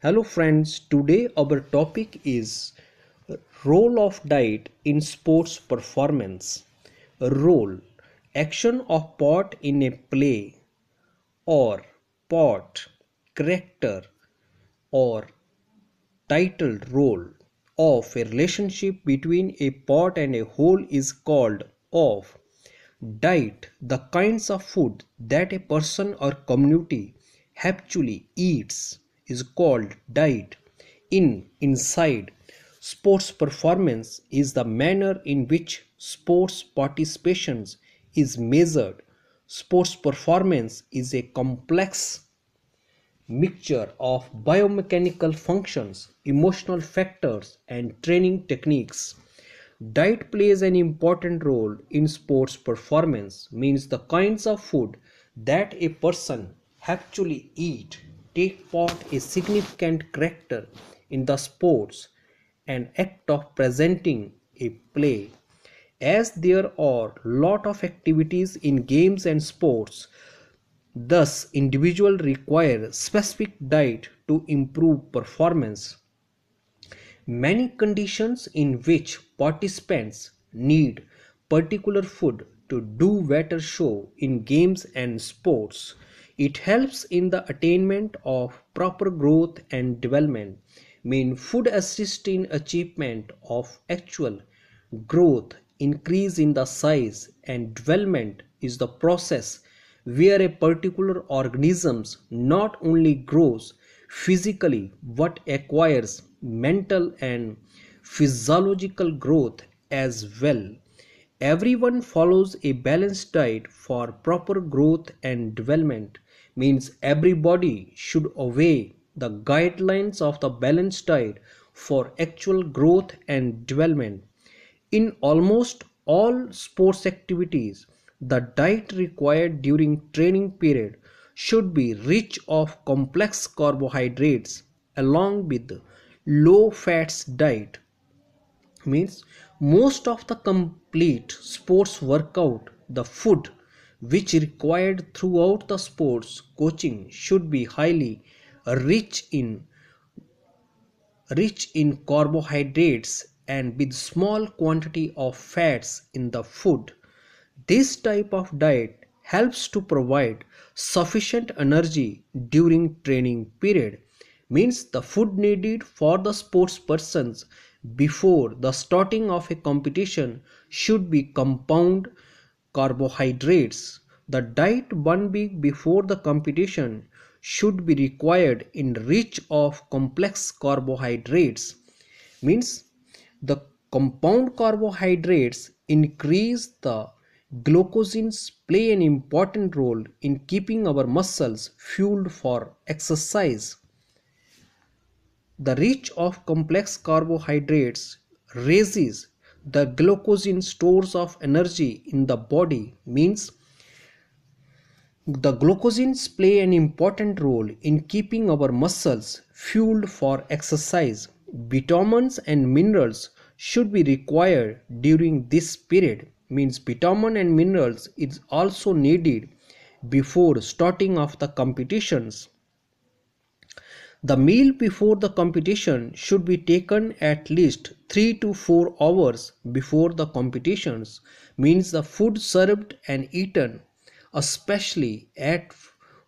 Hello friends, today our topic is role of diet in sports performance. Role, action of part in a play or part, character or titled role of a relationship between a part and a whole is called of diet. The kinds of food that a person or community habitually eats is called diet. Inside sports performance is the manner in which sports participation is measured. Sports performance is a complex mixture of biomechanical functions, emotional factors, and training techniques. Diet plays an important role in sports performance, means the kinds of food that a person actually eat take part a significant character in the sports and act of presenting a play. As there are lot of activities in games and sports, thus individuals require specific diet to improve performance. Many conditions in which participants need particular food to do better show in games and sports. It helps in the attainment of proper growth and development. Mean food assist in achievement of actual growth, increase in the size, and development is the process where a particular organism not only grows physically but acquires mental and physiological growth as well. Everyone follows a balanced diet for proper growth and development, means everybody should obey the guidelines of the balanced diet for actual growth and development. In almost all sports activities, the diet required during training period should be rich of complex carbohydrates along with low fats diet. Means most of the complete sports workout, the food which required throughout the sports coaching should be highly rich in carbohydrates and with small quantity of fats in the food. This type of diet helps to provide sufficient energy during training period. Means the food needed for the sports persons before the starting of a competition should be compound carbohydrates. The diet 1 week before the competition should be required in rich of complex carbohydrates. Means the compound carbohydrates increase the glucosins play an important role in keeping our muscles fueled for exercise. The rich of complex carbohydrates raises the glucosin stores of energy in the body. Means the glucosins play an important role in keeping our muscles fueled for exercise. Vitamins and minerals should be required during this period. Means vitamin and minerals is also needed before starting of the competitions. The meal before the competition should be taken at least 3 to 4 hours before the competitions. Means the food served and eaten, especially at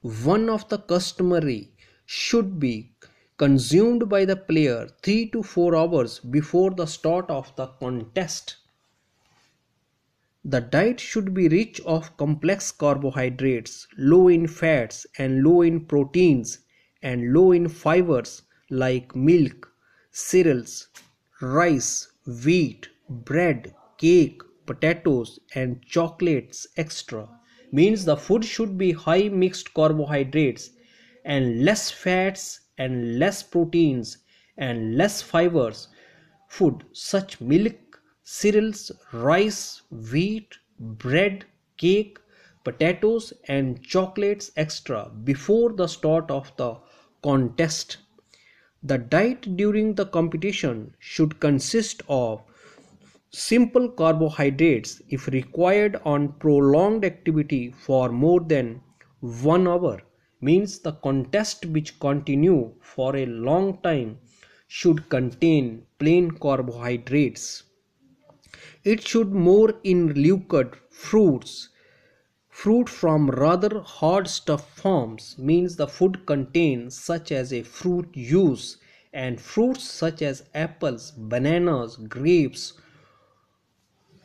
one of the customary, should be consumed by the player 3 to 4 hours before the start of the contest. The diet should be rich of complex carbohydrates, low in fats and low in proteins and low in fibers like milk, cereals, rice, wheat, bread, cake, potatoes and chocolates extra. Means the food should be high mixed carbohydrates and less fats and less proteins and less fibers. Food such milk, cereals, rice, wheat, bread, cake, potatoes and chocolates extra before the start of the contest. The diet during the competition should consist of simple carbohydrates if required on prolonged activity for more than 1 hour. means the contest which continue for a long time should contain plain carbohydrates. It should more in liquid fruits. Fruit from rather hard stuff forms means the food contains such as a fruit juice, and fruits such as apples, bananas, grapes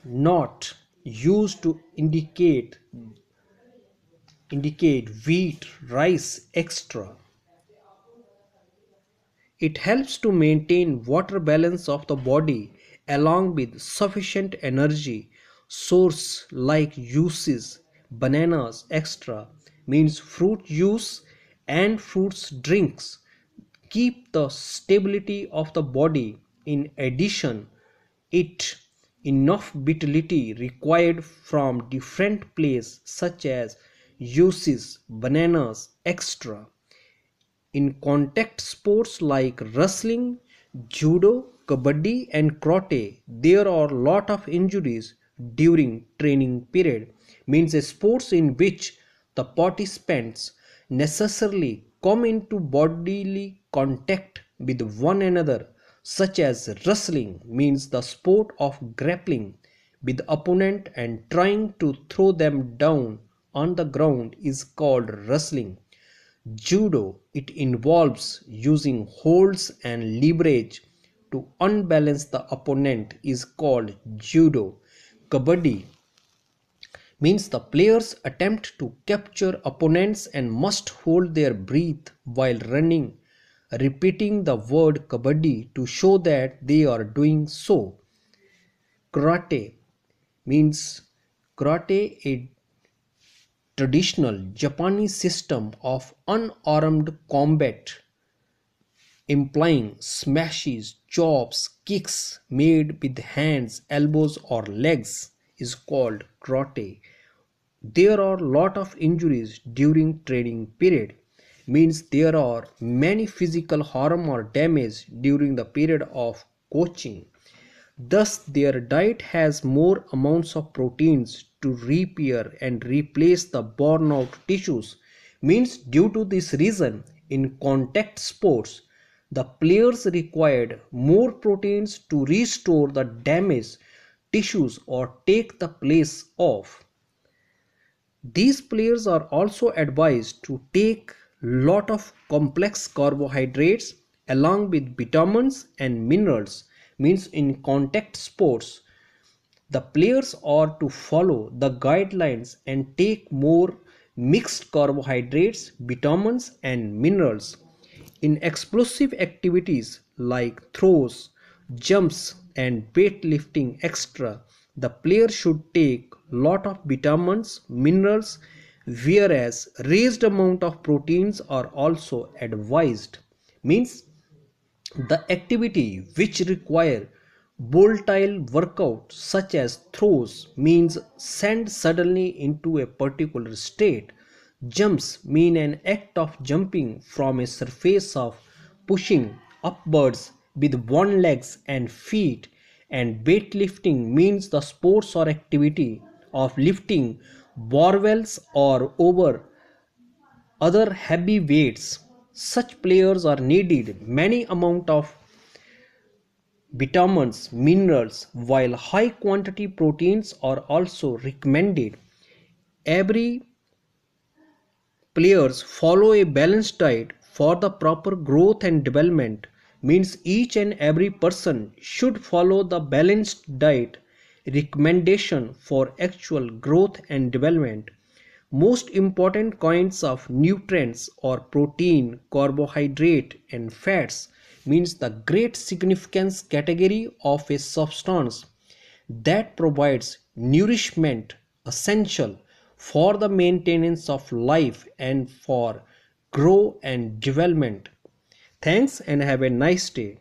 not used to indicate wheat, rice, etc. It helps to maintain water balance of the body along with sufficient energy source like juices, bananas, etc. means fruit juice and fruits drinks keep the stability of the body. In addition, it enough vitality required from different places such as juices, bananas, etc. In contact sports like wrestling, judo, kabaddi and karate, there are a lot of injuries during training period. Means a sports in which the participants necessarily come into bodily contact with one another, such as wrestling means the sport of grappling with the opponent and trying to throw them down on the ground is called wrestling. Judo, it involves using holds and leverage to unbalance the opponent is called judo. Kabaddi means the players attempt to capture opponents and must hold their breath while running, repeating the word kabaddi to show that they are doing so. Karate means karate, a traditional Japanese system of unarmed combat implying smashes, chops, kicks made with hands, elbows or legs is called karate. There are lot of injuries during training period means there are many physical harm or damage during the period of coaching. Thus, their diet has more amounts of proteins to repair and replace the worn out tissues. Means due to this reason, in contact sports, the players required more proteins to restore the damaged tissues or take the place of. These players are also advised to take lot of complex carbohydrates along with vitamins and minerals. Means in contact sports, the players are to follow the guidelines and take more mixed carbohydrates, vitamins and minerals. In explosive activities like throws, jumps and weightlifting extra, the player should take lot of vitamins, minerals, whereas raised amount of proteins are also advised. Means the activity which require volatile workout such as throws means send suddenly into a particular state. Jumps mean an act of jumping from a surface of pushing upwards with one legs and feet, and weightlifting means the sports or activity of lifting barbells or over other heavy weights. Such players are needed many amount of vitamins, minerals, while high quantity proteins are also recommended. Every players follow a balanced diet for the proper growth and development. Means each and every person should follow the balanced diet recommendation for actual growth and development. Most important kinds of nutrients are protein, carbohydrate and fats. Means the great significance category of a substance that provides nourishment essential for the maintenance of life and for growth and development. Thanks and have a nice day.